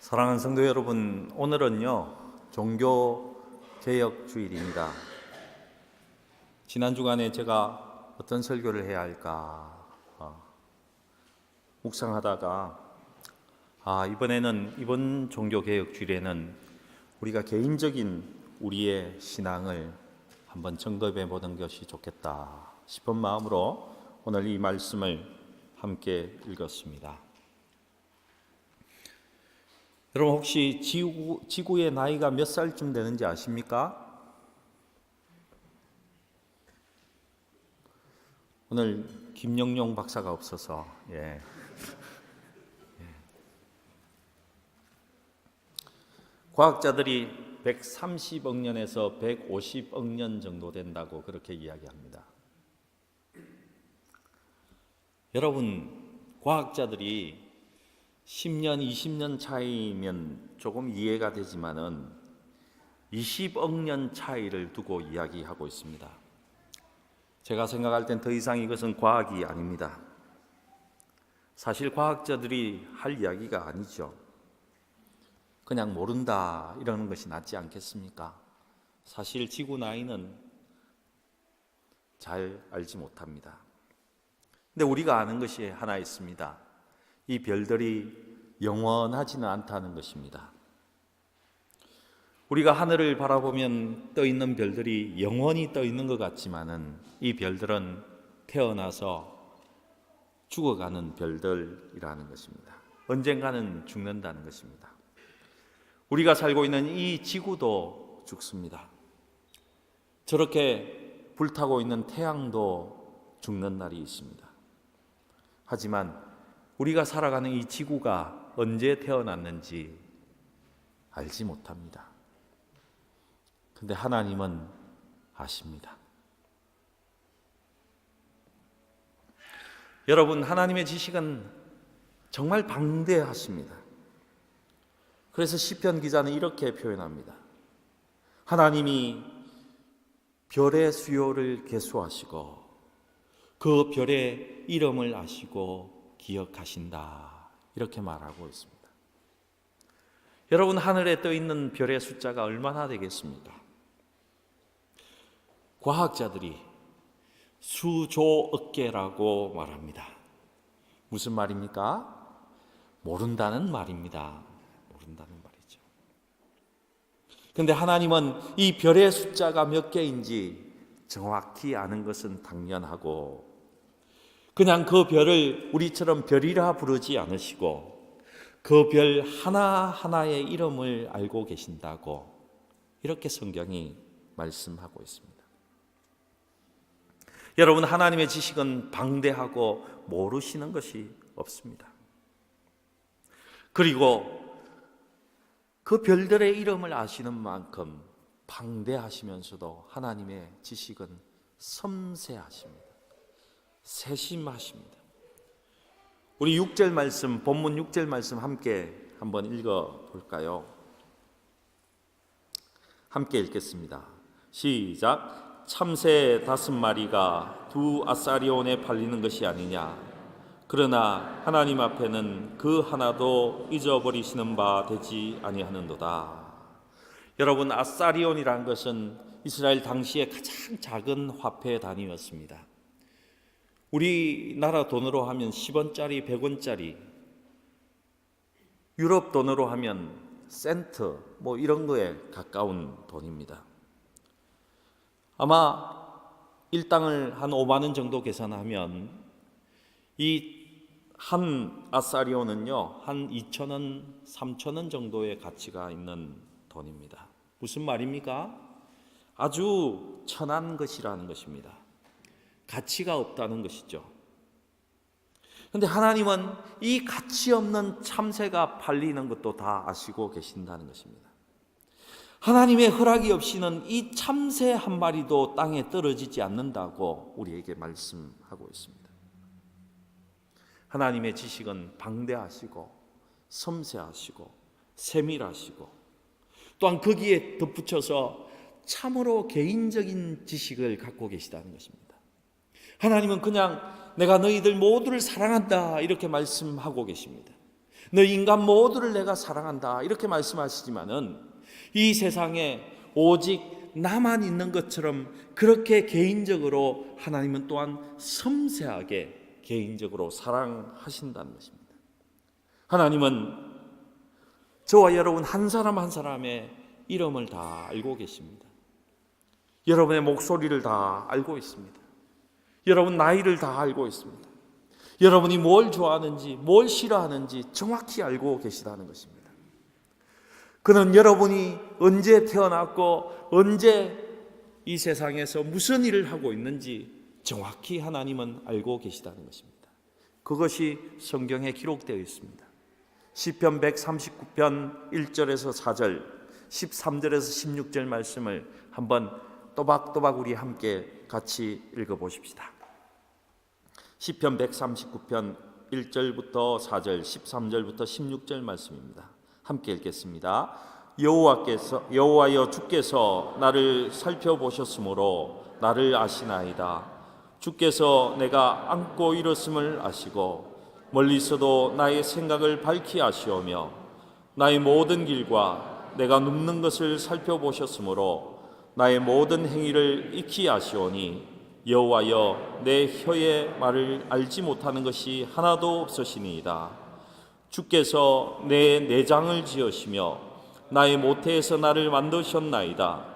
사랑하는 성도 여러분, 오늘은요 종교개혁 주일입니다. 지난 주간에 제가 어떤 설교를 해야 할까 묵상하다가 이번 종교개혁 주일에는 우리가 개인적인 우리의 신앙을 한번 점검해 보는 것이 좋겠다 싶은 마음으로 오늘 이 말씀을 함께 읽었습니다. 여러분, 혹시 지구의 나이가 몇 살쯤 되는지 아십니까? 오늘 김영용 박사가 없어서 과학자들이 130억 년에서 150억 년 정도 된다고 그렇게 이야기합니다. 여러분, 과학자들이 10년, 20년 차이면 조금 이해가 되지만은 20억 년 차이를 두고 이야기하고 있습니다. 제가 생각할 땐 더 이상 이것은 과학이 아닙니다. 사실 과학자들이 할 이야기가 아니죠. 그냥 모른다 이러는 것이 낫지 않겠습니까? 사실 지구 나이는 잘 알지 못합니다. 근데 우리가 아는 것이 하나 있습니다. 이 별들이 영원하지는 않다는 것입니다. 우리가 하늘을 바라보면 떠 있는 별들이 영원히 떠 있는 것 같지만은 이 별들은 태어나서 죽어가는 별들이라는 것입니다. 언젠가는 죽는다는 것입니다. 우리가 살고 있는 이 지구도 죽습니다. 저렇게 불타고 있는 태양도 죽는 날이 있습니다. 하지만 우리가 살아가는 이 지구가 언제 태어났는지 알지 못합니다. 근데 하나님은 아십니다. 여러분, 하나님의 지식은 정말 방대하십니다. 그래서 시편 기자는 이렇게 표현합니다. 하나님이 별의 수요를 계수하시고 그 별의 이름을 아시고 기억하신다, 이렇게 말하고 있습니다. 여러분, 하늘에 떠 있는 별의 숫자가 얼마나 되겠습니까? 과학자들이 수조억 개라고 말합니다. 무슨 말입니까? 모른다는 말입니다. 모른다는 말이죠. 그런데 하나님은 이 별의 숫자가 몇 개인지 정확히 아는 것은 당연하고, 그냥 그 별을 우리처럼 별이라 부르지 않으시고 그 별 하나하나의 이름을 알고 계신다고 이렇게 성경이 말씀하고 있습니다. 여러분, 하나님의 지식은 방대하고 모르시는 것이 없습니다. 그리고 그 별들의 이름을 아시는 만큼 방대하시면서도 하나님의 지식은 섬세하십니다. 세심하십니다. 우리 6절 말씀, 본문 6절 말씀 함께 한번 읽어 볼까요? 함께 읽겠습니다. 시작. 참새 5마리가 두 아사리온에 팔리는 것이 아니냐? 그러나 하나님 앞에는 그 하나도 잊어버리시는 바 되지 아니하는도다. 여러분, 아사리온이란 것은 이스라엘 당시의 가장 작은 화폐 단위였습니다. 우리나라 돈으로 하면 10원짜리, 100원짜리, 유럽 돈으로 하면 센트, 이런 거에 가까운 돈입니다. 아마 일당을 한 5만 원 정도 계산하면 이 한 아사리온은요, 한 2,000원, 3,000원 정도의 가치가 있는 돈입니다. 무슨 말입니까? 아주 천한 것이라는 것입니다. 가치가 없다는 것이죠. 그런데 하나님은 이 가치 없는 참새가 팔리는 것도 다 아시고 계신다는 것입니다. 하나님의 허락이 없이는 이 참새 한 마리도 땅에 떨어지지 않는다고 우리에게 말씀하고 있습니다. 하나님의 지식은 방대하시고 섬세하시고 세밀하시고 또한 거기에 덧붙여서 참으로 개인적인 지식을 갖고 계시다는 것입니다. 하나님은 그냥 내가 너희들 모두를 사랑한다 이렇게 말씀하고 계십니다. 너 인간 모두를 내가 사랑한다 이렇게 말씀하시지만은 이 세상에 오직 나만 있는 것처럼 그렇게 개인적으로 하나님은 또한 섬세하게 개인적으로 사랑하신다는 것입니다. 하나님은 저와 여러분 한 사람 한 사람의 이름을 다 알고 계십니다. 여러분의 목소리를 다 알고 있습니다. 여러분 나이를 다 알고 있습니다. 여러분이 뭘 좋아하는지 뭘 싫어하는지 정확히 알고 계시다는 것입니다. 그는 여러분이 언제 태어났고 언제 이 세상에서 무슨 일을 하고 있는지 정확히 하나님은 알고 계시다는 것입니다. 그것이 성경에 기록되어 있습니다. 시편 139편 1절에서 4절, 13절에서 16절 말씀을 한번 또박또박 우리 함께 같이 읽어보십시다. 시편 139편 1절부터 4절, 13절부터 16절 말씀입니다. 함께 읽겠습니다. 여호와여 주께서 나를 살펴보셨으므로 나를 아시나이다. 주께서 내가 앉고 일었음을 아시고 멀리서도 나의 생각을 밝히 아시오며 나의 모든 길과 내가 눕는 것을 살펴보셨으므로 나의 모든 행위를 익히 아시오니 여호와여 내 혀의 말을 알지 못하는 것이 하나도 없으시니이다. 주께서 내 내장을 지으시며 나의 모태에서 나를 만드셨나이다.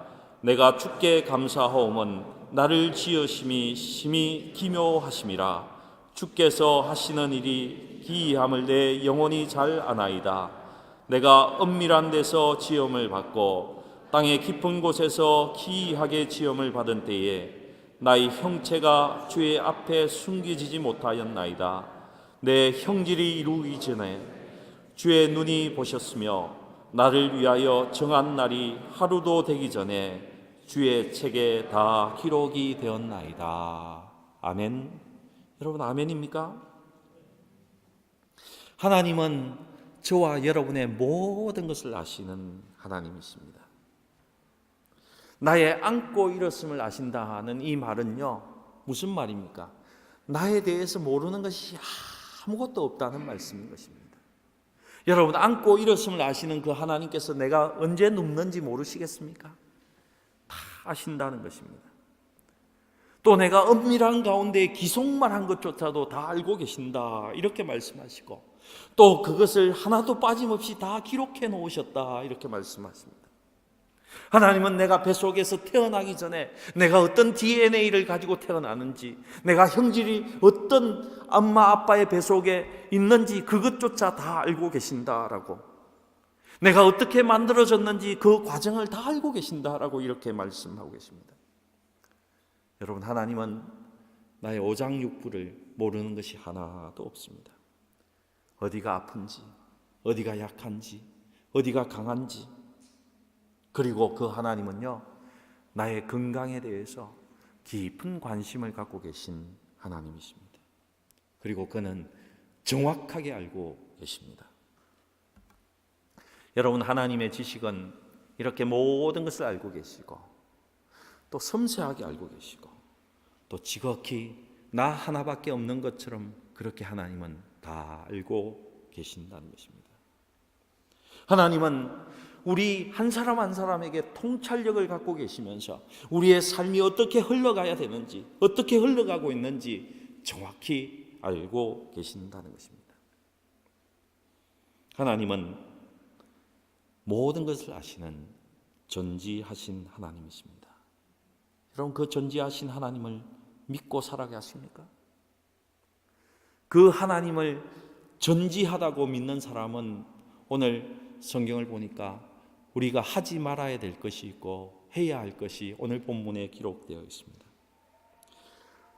내가 주께 감사하오면 나를 지으심이 심히 기묘하심이라. 주께서 하시는 일이 기이함을 내 영혼이 잘 아나이다. 내가 은밀한 데서 지음을 받고 땅의 깊은 곳에서 기이하게 지음을 받은 때에 나의 형체가 주의 앞에 숨기지지 못하였나이다. 내 형질이 이루기 전에 주의 눈이 보셨으며 나를 위하여 정한 날이 하루도 되기 전에 주의 책에 다 기록이 되었나이다. 아멘. 여러분 아멘입니까? 하나님은 저와 여러분의 모든 것을 아시는 하나님이십니다. 나의 앉고 일었음을 아신다는 이 말은요, 무슨 말입니까? 나에 대해서 모르는 것이 아무것도 없다는 말씀인 것입니다. 여러분 앉고 일었음을 아시는 그 하나님께서 내가 언제 눕는지 모르시겠습니까? 다 아신다는 것입니다. 또 내가 은밀한 가운데 기속만 한 것조차도 다 알고 계신다 이렇게 말씀하시고 또 그것을 하나도 빠짐없이 다 기록해 놓으셨다 이렇게 말씀하십니다. 하나님은 내가 뱃속에서 태어나기 전에 내가 어떤 DNA를 가지고 태어나는지, 내가 형질이 어떤 엄마 아빠의 뱃속에 있는지 그것조차 다 알고 계신다라고, 내가 어떻게 만들어졌는지 그 과정을 다 알고 계신다라고 이렇게 말씀하고 계십니다. 여러분 하나님은 나의 오장육부를 모르는 것이 하나도 없습니다. 어디가 아픈지, 어디가 약한지, 어디가 강한지, 그리고 그 하나님은요 나의 건강에 대해서 깊은 관심을 갖고 계신 하나님이십니다. 그리고 그는 정확하게 알고 계십니다. 여러분 하나님의 지식은 이렇게 모든 것을 알고 계시고 또 섬세하게 알고 계시고 또 지극히 나 하나밖에 없는 것처럼 그렇게 하나님은 다 알고 계신다는 것입니다. 하나님은 우리 한 사람 한 사람에게 통찰력을 갖고 계시면서 우리의 삶이 어떻게 흘러가야 되는지, 어떻게 흘러가고 있는지 정확히 알고 계신다는 것입니다. 하나님은 모든 것을 아시는 전지하신 하나님이십니다. 여러분 그 전지하신 하나님을 믿고 살아가십니까? 그 하나님을 전지하다고 믿는 사람은 오늘 성경을 보니까 우리가 하지 말아야 될 것이 있고 해야 할 것이 오늘 본문에 기록되어 있습니다.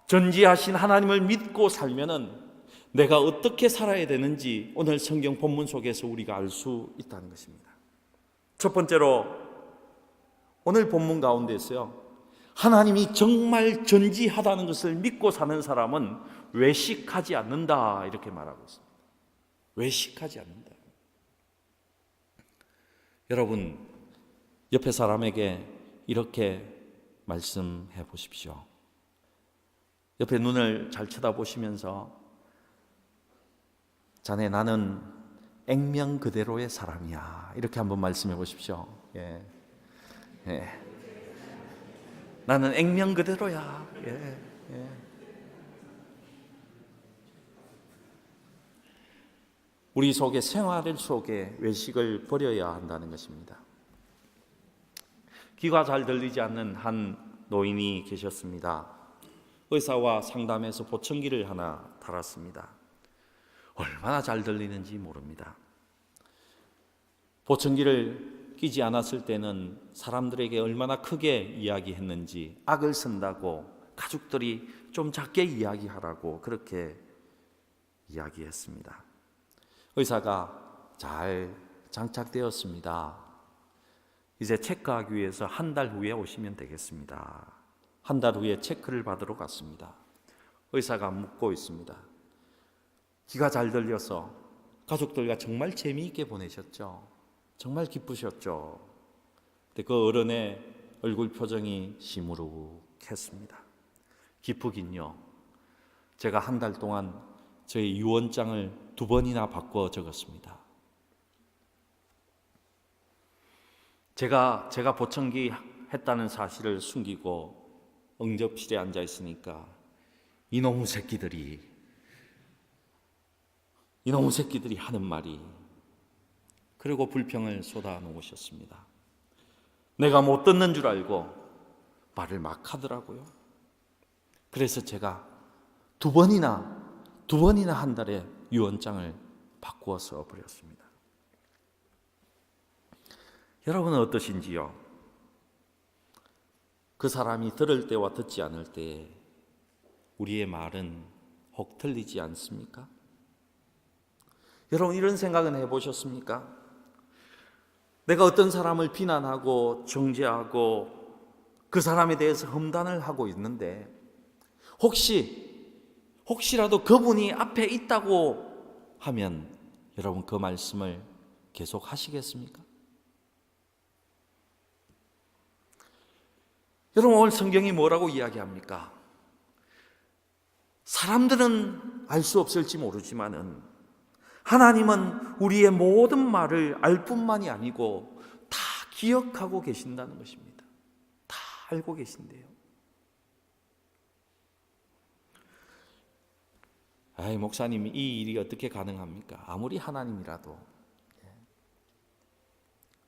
전지하신 하나님을 믿고 살면은 내가 어떻게 살아야 되는지 오늘 성경 본문 속에서 우리가 알 수 있다는 것입니다. 첫 번째로 오늘 본문 가운데서요, 하나님이 정말 전지하다는 것을 믿고 사는 사람은 외식하지 않는다 이렇게 말하고 있습니다. 외식하지 않는다. 여러분 옆에 사람에게 이렇게 말씀해 보십시오. 옆에 눈을 잘 쳐다보시면서 자네 나는 액면 그대로의 사람이야. 이렇게 한번 말씀해 보십시오. 예. 예. 나는 액면 그대로야. 예. 예. 우리 속에 생활 속에 외식을 버려야 한다는 것입니다. 귀가 잘 들리지 않는 한 노인이 계셨습니다. 의사와 상담해서 보청기를 하나 달았습니다. 얼마나 잘 들리는지 모릅니다. 보청기를 끼지 않았을 때는 사람들에게 얼마나 크게 이야기했는지, 악을 쓴다고 가족들이 좀 작게 이야기하라고 그렇게 이야기했습니다. 의사가 잘 장착되었습니다. 이제 체크하기 위해서 한 달 후에 오시면 되겠습니다. 한 달 후에 체크를 받으러 갔습니다. 의사가 묻고 있습니다. 귀가 잘 들려서 가족들과 정말 재미있게 보내셨죠? 정말 기쁘셨죠? 근데 그 어른의 얼굴 표정이 시무룩했습니다. 기쁘긴요. 제가 한 달 동안 저희 유언장을 2번이나 바꿔 적었습니다. 제가 보청기 했다는 사실을 숨기고 응접실에 앉아 있으니까 이놈의 새끼들이 하는 말이, 그리고 불평을 쏟아 놓으셨습니다. 내가 못 듣는 줄 알고 말을 막 하더라고요. 그래서 제가 2번이나 한 달에 유언장을 바꾸어 써버렸습니다. 여러분은 어떠신지요? 그 사람이 들을 때와 듣지 않을 때 우리의 말은 혹 틀리지 않습니까? 여러분, 이런 생각은 해보셨습니까? 내가 어떤 사람을 비난하고 정죄하고 그 사람에 대해서 험담을 하고 있는데 혹시라도 그분이 앞에 있다고 하면 여러분 그 말씀을 계속 하시겠습니까? 여러분, 오늘 성경이 뭐라고 이야기합니까? 사람들은 알 수 없을지 모르지만은 하나님은 우리의 모든 말을 알 뿐만이 아니고 다 기억하고 계신다는 것입니다. 다 알고 계신데요. 목사님, 이 일이 어떻게 가능합니까? 아무리 하나님이라도.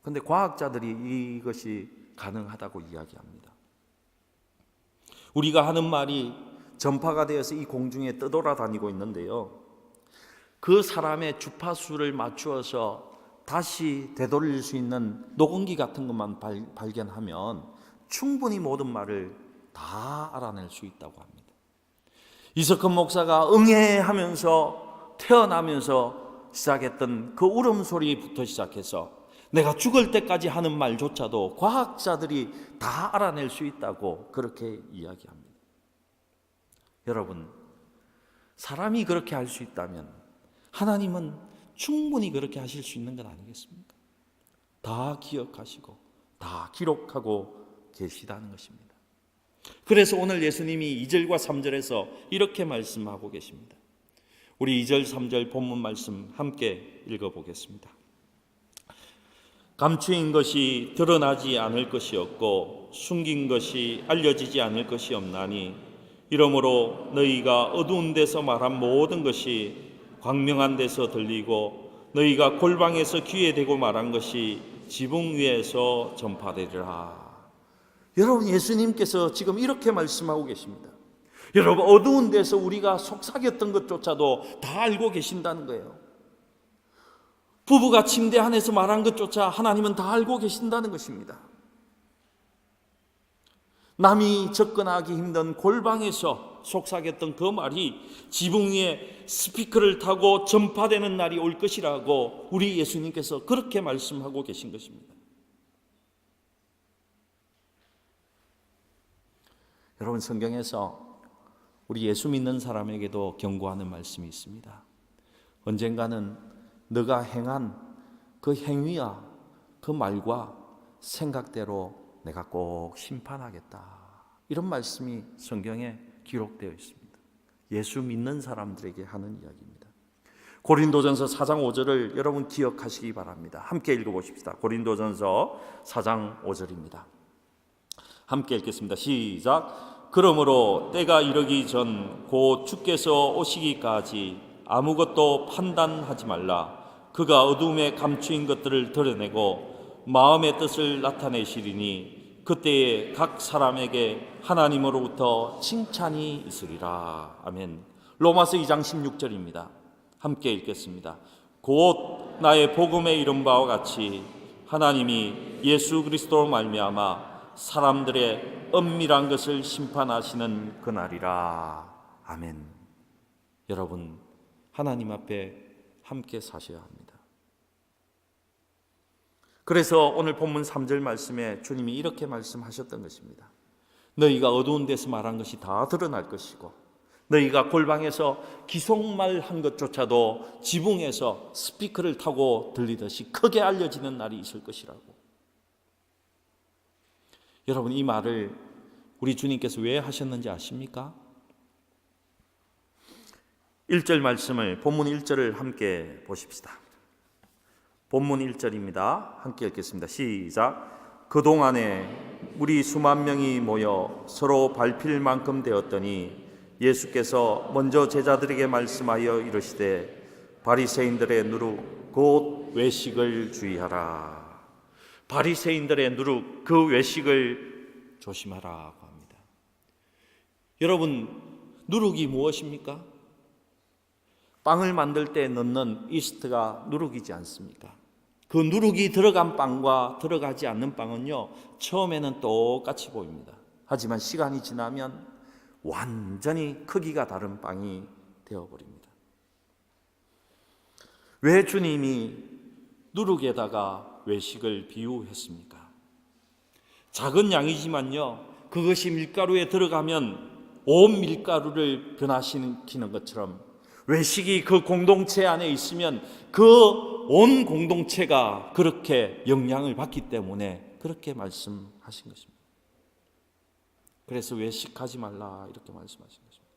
그런데 과학자들이 이것이 가능하다고 이야기합니다. 우리가 하는 말이 전파가 되어서 이 공중에 떠돌아다니고 있는데요, 그 사람의 주파수를 맞추어서 다시 되돌릴 수 있는 녹음기 같은 것만 발견하면 충분히 모든 말을 다 알아낼 수 있다고 합니다. 이석헌 목사가 응애하면서 태어나면서 시작했던 그 울음소리부터 시작해서 내가 죽을 때까지 하는 말조차도 과학자들이 다 알아낼 수 있다고 그렇게 이야기합니다. 여러분, 사람이 그렇게 할 수 있다면 하나님은 충분히 그렇게 하실 수 있는 것 아니겠습니까? 다 기억하시고 다 기록하고 계시다는 것입니다. 그래서 오늘 예수님이 2절과 3절에서 이렇게 말씀하고 계십니다. 우리 2절 3절 본문 말씀 함께 읽어보겠습니다. 감추인 것이 드러나지 않을 것이 없고 숨긴 것이 알려지지 않을 것이 없나니 이러므로 너희가 어두운 데서 말한 모든 것이 광명한 데서 들리고 너희가 골방에서 귀에 대고 말한 것이 지붕 위에서 전파되리라. 여러분, 예수님께서 지금 이렇게 말씀하고 계십니다. 여러분, 어두운 데서 우리가 속삭였던 것조차도 다 알고 계신다는 거예요. 부부가 침대 안에서 말한 것조차 하나님은 다 알고 계신다는 것입니다. 남이 접근하기 힘든 골방에서 속삭였던 그 말이 지붕 위에 스피커를 타고 전파되는 날이 올 것이라고 우리 예수님께서 그렇게 말씀하고 계신 것입니다. 여러분, 성경에서 우리 예수 믿는 사람에게도 경고하는 말씀이 있습니다. 언젠가는 너가 행한 그 행위와 그 말과 생각대로 내가 꼭 심판하겠다. 이런 말씀이 성경에 기록되어 있습니다. 예수 믿는 사람들에게 하는 이야기입니다. 고린도전서 4장 5절을 여러분 기억하시기 바랍니다. 함께 읽어보십시다. 고린도전서 4장 5절입니다. 함께 읽겠습니다. 시작. 그러므로 때가 이르기 전 곧 주께서 오시기까지 아무것도 판단하지 말라. 그가 어둠에 감추인 것들을 드러내고 마음의 뜻을 나타내시리니 그때에 각 사람에게 하나님으로부터 칭찬이 있으리라. 아멘. 로마서 2장 16절입니다. 함께 읽겠습니다. 곧 나의 복음에 이른 바와 같이 하나님이 예수 그리스도로 말미암아 사람들의 은밀한 것을 심판하시는 그날이라. 아멘. 여러분, 하나님 앞에 함께 사셔야 합니다. 그래서 오늘 본문 3절 말씀에 주님이 이렇게 말씀하셨던 것입니다. 너희가 어두운 데서 말한 것이 다 드러날 것이고 너희가 골방에서 기속말 한 것조차도 지붕에서 스피커를 타고 들리듯이 크게 알려지는 날이 있을 것이라고. 여러분, 이 말을 우리 주님께서 왜 하셨는지 아십니까? 1절 말씀을, 본문 1절을 함께 보십시다. 본문 1절입니다. 함께 읽겠습니다. 시작. 그동안에 우리 수만 명이 모여 서로 밟힐 만큼 되었더니 예수께서 먼저 제자들에게 말씀하여 이르시되 바리새인들의 누룩 곧 외식을 주의하라. 바리새인들의 누룩, 그 외식을 조심하라고 합니다. 여러분, 누룩이 무엇입니까? 빵을 만들 때 넣는 이스트가 누룩이지 않습니까? 그 누룩이 들어간 빵과 들어가지 않는 빵은요, 처음에는 똑같이 보입니다. 하지만 시간이 지나면 완전히 크기가 다른 빵이 되어버립니다. 왜 주님이 누룩에다가 외식을 비유했습니까? 작은 양이지만요, 그것이 밀가루에 들어가면 온 밀가루를 변화시키는 것처럼 외식이 그 공동체 안에 있으면 그 온 공동체가 그렇게 영향을 받기 때문에 그렇게 말씀하신 것입니다. 그래서 외식하지 말라 이렇게 말씀하신 것입니다.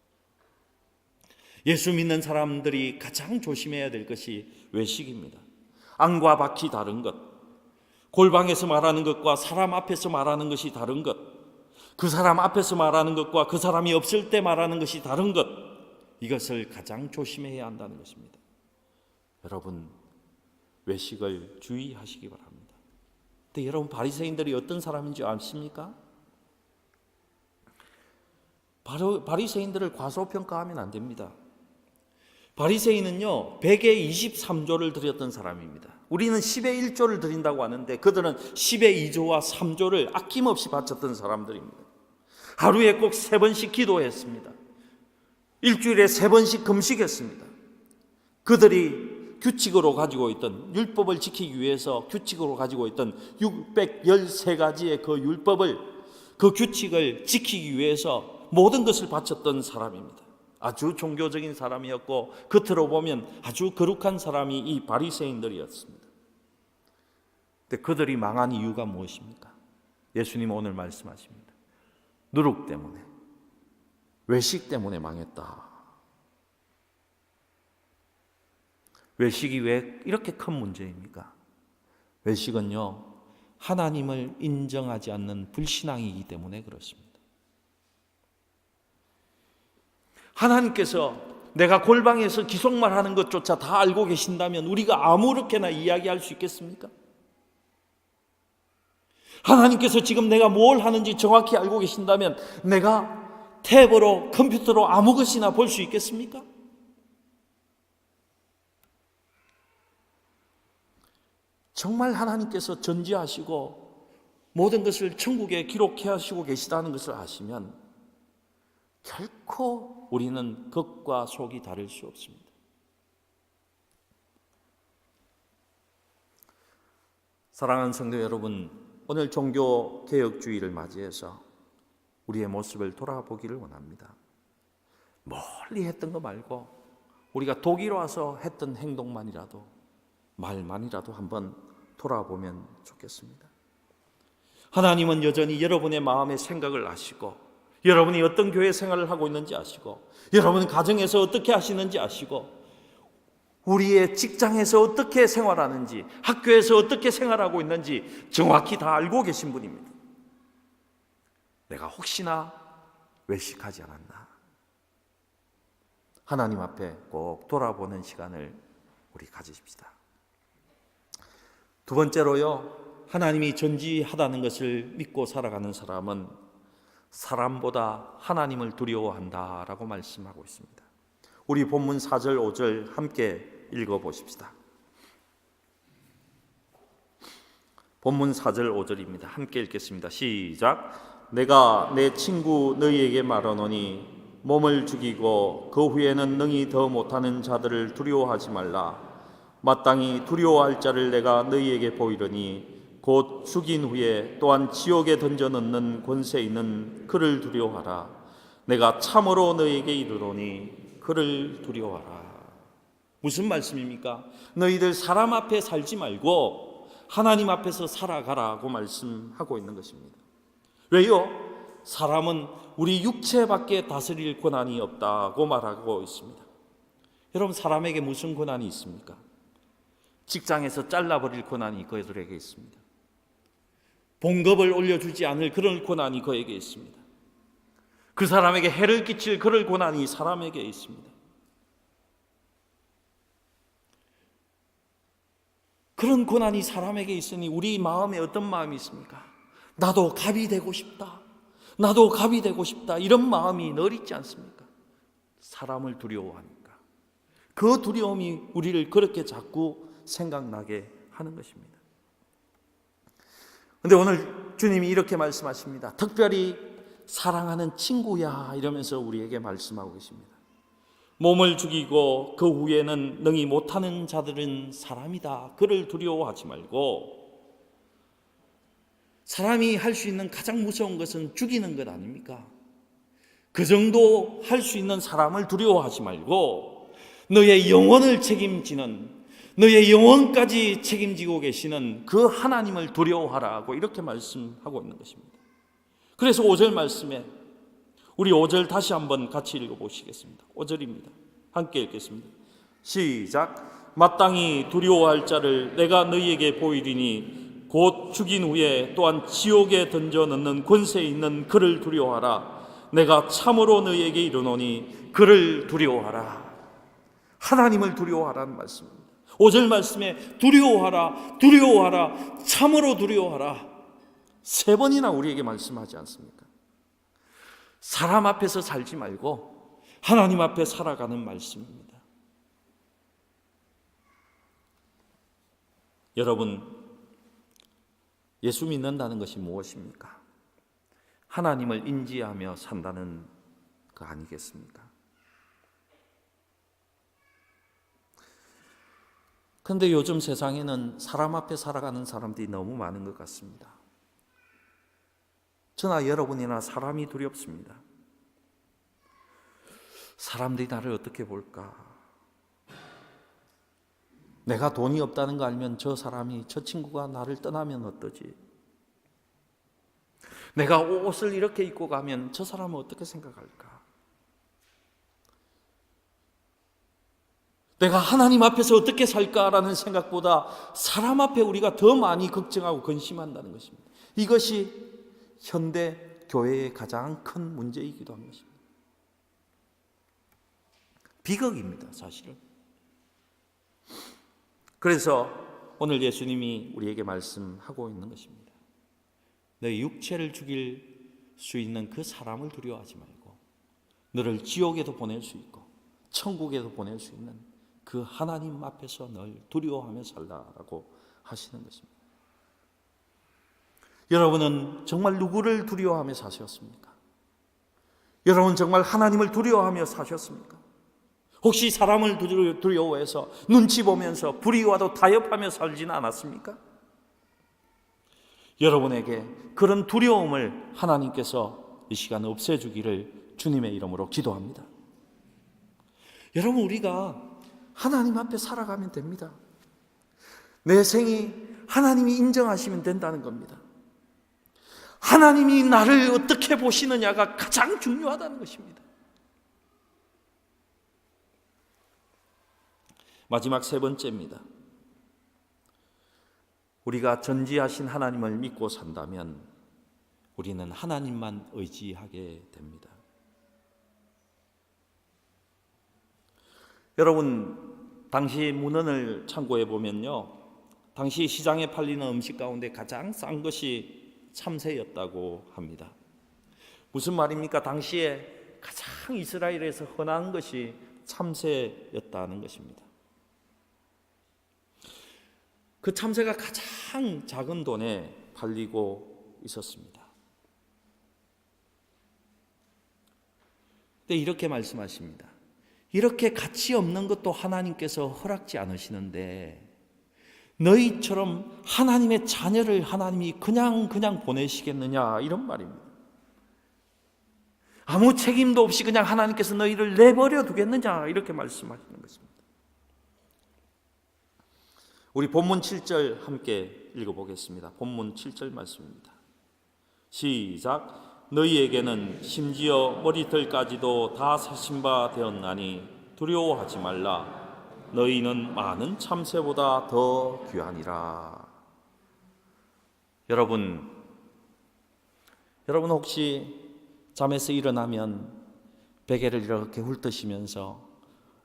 예수 믿는 사람들이 가장 조심해야 될 것이 외식입니다. 안과 밖이 다른 것, 골방에서 말하는 것과 사람 앞에서 말하는 것이 다른 것, 그 사람 앞에서 말하는 것과 그 사람이 없을 때 말하는 것이 다른 것, 이것을 가장 조심해야 한다는 것입니다. 여러분, 외식을 주의하시기 바랍니다. 근데 여러분, 바리새인들이 어떤 사람인지 아십니까? 바로 바리새인들을 과소평가하면 안 됩니다. 바리새인은요 100에 23조를 드렸던 사람입니다. 우리는 10에 1조를 드린다고 하는데 그들은 10에 2조와 3조를 아낌없이 바쳤던 사람들입니다. 하루에 꼭 3번씩 기도했습니다. 일주일에 3번씩 금식했습니다. 그들이 규칙으로 가지고 있던 율법을 지키기 위해서 규칙으로 가지고 있던 613가지의 그 율법을, 그 규칙을 지키기 위해서 모든 것을 바쳤던 사람입니다. 아주 종교적인 사람이었고 겉으로 보면 아주 거룩한 사람이 이 바리새인들이었습니다. 근데 그들이 망한 이유가 무엇입니까? 예수님 오늘 말씀하십니다. 누룩 때문에, 외식 때문에 망했다. 외식이 왜 이렇게 큰 문제입니까? 외식은요 하나님을 인정하지 않는 불신앙이기 때문에 그렇습니다. 하나님께서 내가 골방에서 기속말 하는 것조차 다 알고 계신다면 우리가 아무렇게나 이야기할 수 있겠습니까? 하나님께서 지금 내가 뭘 하는지 정확히 알고 계신다면 내가 탭으로, 컴퓨터로 아무 것이나 볼 수 있겠습니까? 정말 하나님께서 전지하시고 모든 것을 천국에 기록해 하시고 계시다는 것을 아시면 결코 우리는 겉과 속이 다를 수 없습니다. 사랑하는 성도 여러분, 오늘 종교개혁주의를 맞이해서 우리의 모습을 돌아보기를 원합니다. 멀리 했던 거 말고 우리가 독일 와서 했던 행동만이라도, 말만이라도 한번 돌아보면 좋겠습니다. 하나님은 여전히 여러분의 마음의 생각을 아시고, 여러분이 어떤 교회 생활을 하고 있는지 아시고, 여러분 가정에서 어떻게 하시는지 아시고, 우리의 직장에서 어떻게 생활하는지, 학교에서 어떻게 생활하고 있는지 정확히 다 알고 계신 분입니다. 내가 혹시나 외식하지 않았나? 하나님 앞에 꼭 돌아보는 시간을 우리 가지십시다. 두 번째로요, 하나님이 전지하다는 것을 믿고 살아가는 사람은 사람보다 하나님을 두려워한다라고 말씀하고 있습니다. 우리 본문 4절 5절 함께 읽어보십시다. 본문 4절 5절입니다. 함께 읽겠습니다. 시작. 내가 내 친구 너희에게 말하노니 몸을 죽이고 그 후에는 능히 더 못하는 자들을 두려워하지 말라. 마땅히 두려워할 자를 내가 너희에게 보이려니 곧 죽인 후에 또한 지옥에 던져 넣는 권세 있는 그를 두려워하라. 내가 참으로 너희에게 이르노니 그를 두려워하라. 무슨 말씀입니까? 너희들 사람 앞에 살지 말고 하나님 앞에서 살아가라고 말씀하고 있는 것입니다. 왜요? 사람은 우리 육체밖에 다스릴 권한이 없다고 말하고 있습니다. 여러분, 사람에게 무슨 권한이 있습니까? 직장에서 잘라버릴 권한이 그들에게 있습니다. 봉급을 올려주지 않을 그런 권한이 그에게 있습니다. 그 사람에게 해를 끼칠 그럴 권한이 사람에게 있습니다. 그런 권한이 사람에게 있으니 우리 마음에 어떤 마음이 있습니까? 나도 갑이 되고 싶다. 나도 갑이 되고 싶다. 이런 마음이 늘 있지 않습니까? 사람을 두려워하니까. 그 두려움이 우리를 그렇게 자꾸 생각나게 하는 것입니다. 그런데 오늘 주님이 이렇게 말씀하십니다. 특별히 사랑하는 친구야 이러면서 우리에게 말씀하고 계십니다. 몸을 죽이고 그 후에는 능히 못하는 자들은 사람이다. 그를 두려워하지 말고, 사람이 할 수 있는 가장 무서운 것은 죽이는 것 아닙니까? 그 정도 할 수 있는 사람을 두려워하지 말고 너의 영혼을 책임지는, 너의 영혼까지 책임지고 계시는 그 하나님을 두려워하라고 이렇게 말씀하고 있는 것입니다. 그래서 5절 말씀에 우리 5절 다시 한번 같이 읽어보시겠습니다. 5절입니다. 함께 읽겠습니다. 시작. 마땅히 두려워할 자를 내가 너희에게 보이리니 곧 죽인 후에 또한 지옥에 던져 넣는 권세 있는 그를 두려워하라. 내가 참으로 너희에게 이르노니 그를 두려워하라. 하나님을 두려워하라는 말씀입니다. 5절 말씀에 두려워하라, 두려워하라, 참으로 두려워하라. 3번이나 우리에게 말씀하지 않습니까? 사람 앞에서 살지 말고 하나님 앞에 살아가는 말씀입니다. 여러분, 예수 믿는다는 것이 무엇입니까? 하나님을 인지하며 산다는 거 아니겠습니까? 그런데 요즘 세상에는 사람 앞에 살아가는 사람들이 너무 많은 것 같습니다. 저나 여러분이나 사람이 두렵습니다. 사람들이 나를 어떻게 볼까? 내가 돈이 없다는 거 알면 저 친구가 나를 떠나면 어떠지? 내가 옷을 이렇게 입고 가면 저 사람은 어떻게 생각할까? 내가 하나님 앞에서 어떻게 살까라는 생각보다 사람 앞에 우리가 더 많이 걱정하고 근심한다는 것입니다. 이것이 현대 교회의 가장 큰 문제이기도 한 것입니다. 비극입니다, 사실은. 그래서 오늘 예수님이 우리에게 말씀하고 있는 것입니다. 너의 육체를 죽일 수 있는 그 사람을 두려워하지 말고 너를 지옥에도 보낼 수 있고 천국에도 보낼 수 있는 그 하나님 앞에서 늘 두려워하며 살라라고 하시는 것입니다. 여러분은 정말 누구를 두려워하며 사셨습니까? 여러분 정말 하나님을 두려워하며 사셨습니까? 혹시 사람을 두려워해서 눈치 보면서 불의와도 타협하며 살지는 않았습니까? 여러분에게 그런 두려움을 하나님께서 이 시간 없애주기를 주님의 이름으로 기도합니다. 여러분, 우리가 하나님 앞에 살아가면 됩니다. 내 생이 하나님이 인정하시면 된다는 겁니다. 하나님이 나를 어떻게 보시느냐가 가장 중요하다는 것입니다. 마지막 세 번째입니다. 우리가 전지하신 하나님을 믿고 산다면 우리는 하나님만 의지하게 됩니다. 여러분, 당시 문헌을 참고해 보면요, 당시 시장에 팔리는 음식 가운데 가장 싼 것이 참새였다고 합니다. 무슨 말입니까? 당시에 가장 이스라엘에서 흔한 것이 참새였다는 것입니다. 그 참새가 가장 작은 돈에 팔리고 있었습니다. 근데 이렇게 말씀하십니다. 이렇게 가치 없는 것도 하나님께서 허락지 않으시는데 너희처럼 하나님의 자녀를 하나님이 그냥 보내시겠느냐, 이런 말입니다. 아무 책임도 없이 그냥 하나님께서 너희를 내버려 두겠느냐, 이렇게 말씀하시는 것입니다. 우리 본문 7절 함께 읽어보겠습니다. 본문 7절 말씀입니다. 시작. 너희에게는 심지어 머리털까지도 다 세신 바 되었나니 두려워하지 말라. 너희는 많은 참새보다 더 귀하니라. 여러분 혹시 잠에서 일어나면 베개를 이렇게 훑으시면서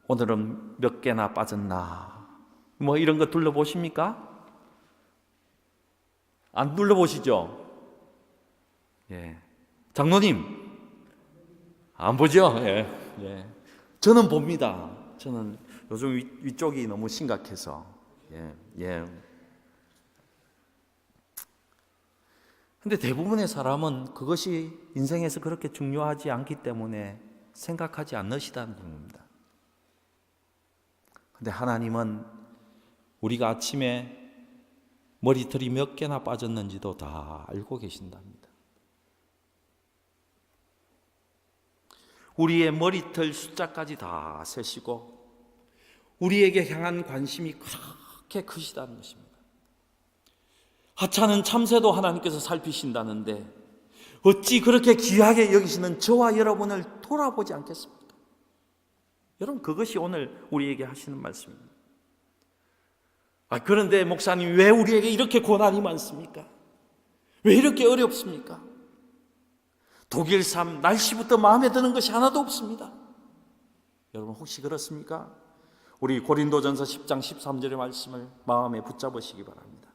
오늘은 몇 개나 빠졌나 뭐 이런 거 둘러보십니까? 안 둘러보시죠? 예. 장로님 안 보죠? 예. 저는 봅니다. 저는 요즘 위쪽이 너무 심각해서. 예. 근데 대부분의 사람은 그것이 인생에서 그렇게 중요하지 않기 때문에 생각하지 않으시다는 겁니다. 근데 하나님은 우리가 아침에 머리털이 몇 개나 빠졌는지도 다 알고 계신답니다. 우리의 머리털 숫자까지 다 세시고 우리에게 향한 관심이 그렇게 크시다는 것입니다. 하찮은 참새도 하나님께서 살피신다는데 어찌 그렇게 귀하게 여기시는 저와 여러분을 돌아보지 않겠습니까? 여러분, 그것이 오늘 우리에게 하시는 말씀입니다. 그런데 목사님, 왜 우리에게 이렇게 고난이 많습니까? 왜 이렇게 어렵습니까? 독일 삶, 날씨부터 마음에 드는 것이 하나도 없습니다. 여러분, 혹시 그렇습니까? 우리 고린도전서 10장 13절의 말씀을 마음에 붙잡으시기 바랍니다.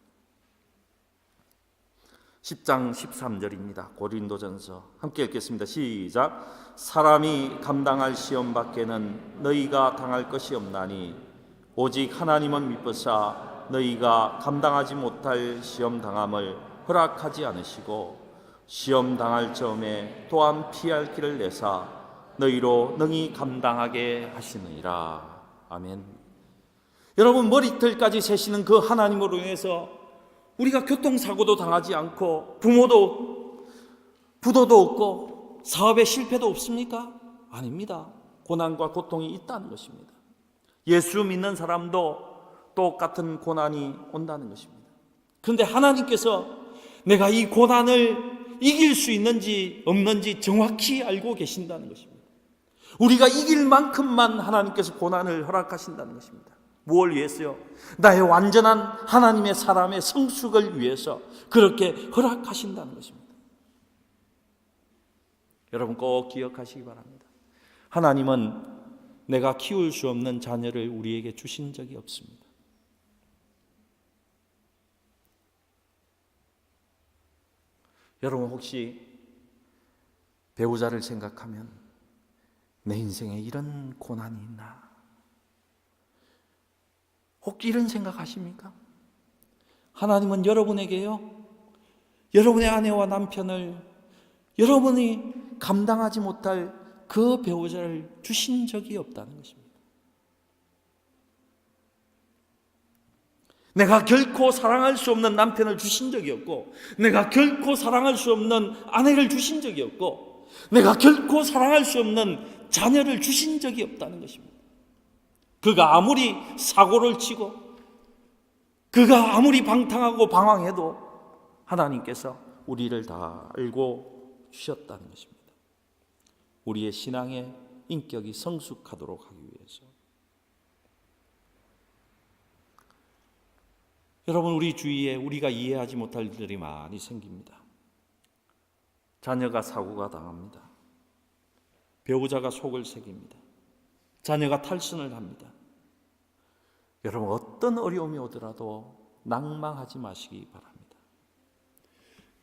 10장 13절입니다. 고린도전서 함께 읽겠습니다. 시작. 사람이 감당할 시험 밖에는 너희가 당할 것이 없나니 오직 하나님은 미쁘사 너희가 감당하지 못할 시험 당함을 허락하지 않으시고 시험 당할 점에 또한 피할 길을 내사 너희로 능히 감당하게 하시느니라. 아멘. 여러분, 머리털까지 세시는 그 하나님으로 인해서 우리가 교통사고도 당하지 않고 부도도 없고 사업에 실패도 없습니까? 아닙니다. 고난과 고통이 있다는 것입니다. 예수 믿는 사람도 똑같은 고난이 온다는 것입니다. 그런데 하나님께서 내가 이 고난을 이길 수 있는지 없는지 정확히 알고 계신다는 것입니다. 우리가 이길 만큼만 하나님께서 고난을 허락하신다는 것입니다. 무엇을 위해서요? 나의 완전한 하나님의 사람의 성숙을 위해서 그렇게 허락하신다는 것입니다. 여러분, 꼭 기억하시기 바랍니다. 하나님은 내가 키울 수 없는 자녀를 우리에게 주신 적이 없습니다. 여러분, 혹시 배우자를 생각하면 내 인생에 이런 고난이 있나? 혹시 이런 생각하십니까? 하나님은 여러분에게요, 여러분의 아내와 남편을 여러분이 감당하지 못할 그 배우자를 주신 적이 없다는 것입니다. 내가 결코 사랑할 수 없는 남편을 주신 적이 없고, 내가 결코 사랑할 수 없는 아내를 주신 적이 없고, 내가 결코 사랑할 수 없는 자녀를 주신 적이 없다는 것입니다. 그가 아무리 사고를 치고 그가 아무리 방탕하고 방황해도 하나님께서 우리를 다 알고 주셨다는 것입니다. 우리의 신앙의 인격이 성숙하도록 하기 위해서. 여러분, 우리 주위에 우리가 이해하지 못할 일들이 많이 생깁니다. 자녀가 사고가 당합니다. 배우자가 속을 새깁니다. 자녀가 탈선을 합니다. 여러분, 어떤 어려움이 오더라도 낭망하지 마시기 바랍니다.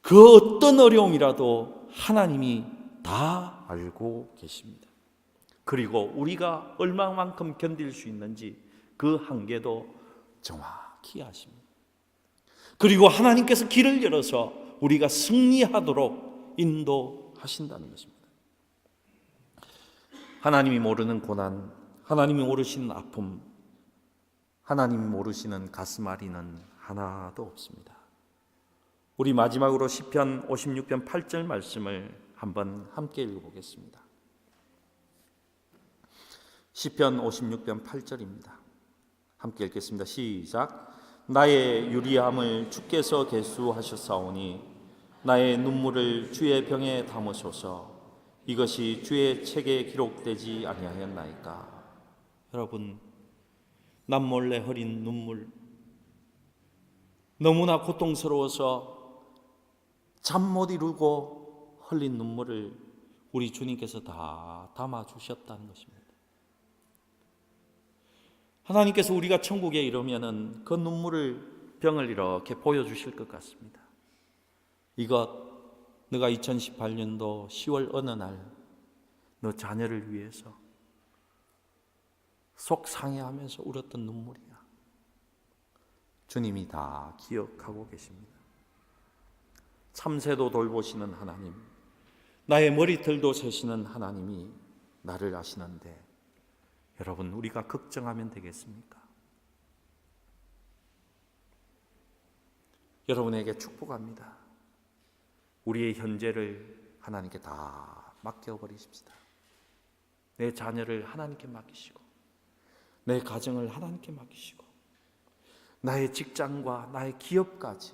그 어떤 어려움이라도 하나님이 다 알고 계십니다. 그리고 우리가 얼마만큼 견딜 수 있는지 그 한계도 정확히 아십니다. 그리고 하나님께서 길을 열어서 우리가 승리하도록 인도하신다는 것입니다. 하나님이 모르는 고난, 하나님이 모르시는 아픔, 하나님이 모르시는 가슴 앓이는 하나도 없습니다. 우리 마지막으로 시편 56편 8절 말씀을 한번 함께 읽어보겠습니다. 시편 56편 8절입니다. 함께 읽겠습니다. 시작. 나의 유리함을 주께서 계수하셨사오니 나의 눈물을 주의 병에 담으소서. 이것이 주의 책에 기록되지 아니하였나이까. 여러분, 남몰래 흘린 눈물, 너무나 고통스러워서 잠 못 이루고 흘린 눈물을 우리 주님께서 다 담아주셨다는 것입니다. 하나님께서 우리가 천국에 이르면은 그 눈물을, 병을 이렇게 보여주실 것 같습니다. 이것, 너가 2018년도 10월 어느 날 너 자녀를 위해서 속 상해하면서 울었던 눈물이야. 주님이 다 기억하고 계십니다. 참새도 돌보시는 하나님, 나의 머리털도 세시는 하나님이 나를 아시는데 여러분, 우리가 걱정하면 되겠습니까? 여러분에게 축복합니다. 우리의 현재를 하나님께 다 맡겨버리십시다. 내 자녀를 하나님께 맡기시고, 내 가정을 하나님께 맡기시고, 나의 직장과 나의 기업까지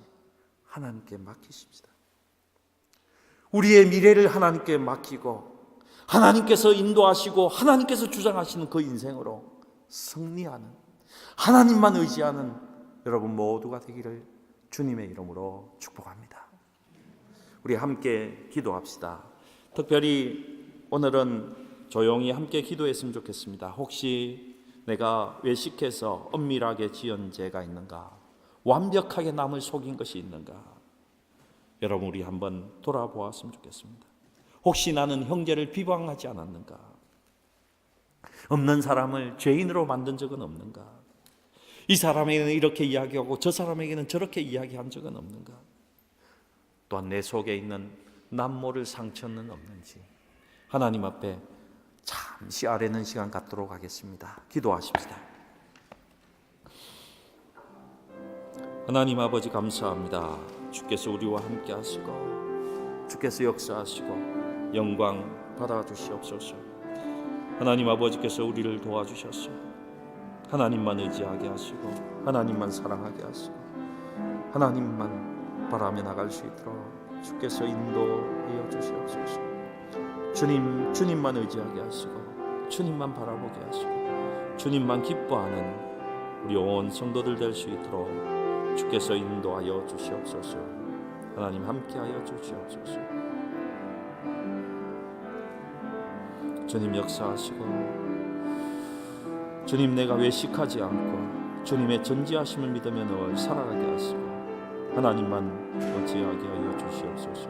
하나님께 맡기십시다. 우리의 미래를 하나님께 맡기고 하나님께서 인도하시고 하나님께서 주장하시는 그 인생으로 승리하는, 하나님만 의지하는 여러분 모두가 되기를 주님의 이름으로 축복합니다. 우리 함께 기도합시다. 특별히 오늘은 조용히 함께 기도했으면 좋겠습니다. 혹시 내가 외식해서 엄밀하게 지은 죄가 있는가? 완벽하게 남을 속인 것이 있는가? 여러분, 우리 한번 돌아보았으면 좋겠습니다. 혹시 나는 형제를 비방하지 않았는가? 없는 사람을 죄인으로 만든 적은 없는가? 이 사람에게는 이렇게 이야기하고 저 사람에게는 저렇게 이야기한 적은 없는가? 또한 내 속에 있는 남모를 상처는 없는지 하나님 앞에 잠시 아뢰는 시간 갖도록 하겠습니다. 기도하십시다. 하나님 아버지, 감사합니다. 주께서 우리와 함께 하시고 주께서 역사하시고 영광 받아주시옵소서. 하나님 아버지께서 우리를 도와주셔서 하나님만 의지하게 하시고 하나님만 사랑하게 하시고 하나님만 바라며 나갈 수 있도록 주께서 인도하여 주시옵소서. 주님만 의지하게 하시고 주님만 바라보게 하시고 주님만 기뻐하는 우리 온 성도들 될 수 있도록 주께서 인도하여 주시옵소서. 하나님 함께하여 주시옵소서. 주님 역사하시고 주님, 내가 외식하지 않고 주님의 전지하심을 믿으며 늘 살아가게 하시고 하나님만 의지하게 하여 주시옵소서.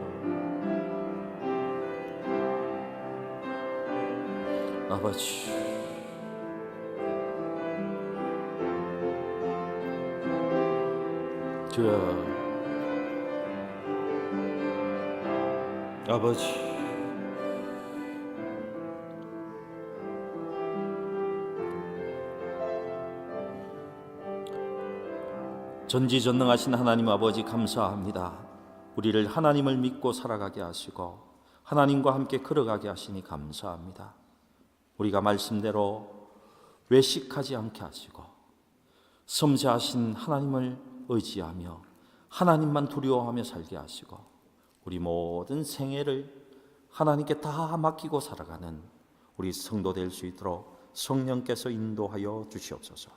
아버지, 주여, 아버지, 전지전능하신 하나님 아버지, 감사합니다. 우리를 하나님을 믿고 살아가게 하시고 하나님과 함께 걸어가게 하시니 감사합니다. 우리가 말씀대로 외식하지 않게 하시고 섬세하신 하나님을 의지하며 하나님만 두려워하며 살게 하시고 우리 모든 생애를 하나님께 다 맡기고 살아가는 우리 성도 될 수 있도록 성령께서 인도하여 주시옵소서.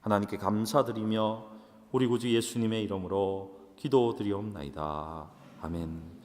하나님께 감사드리며 우리 구주 예수님의 이름으로 기도드리옵나이다. 아멘.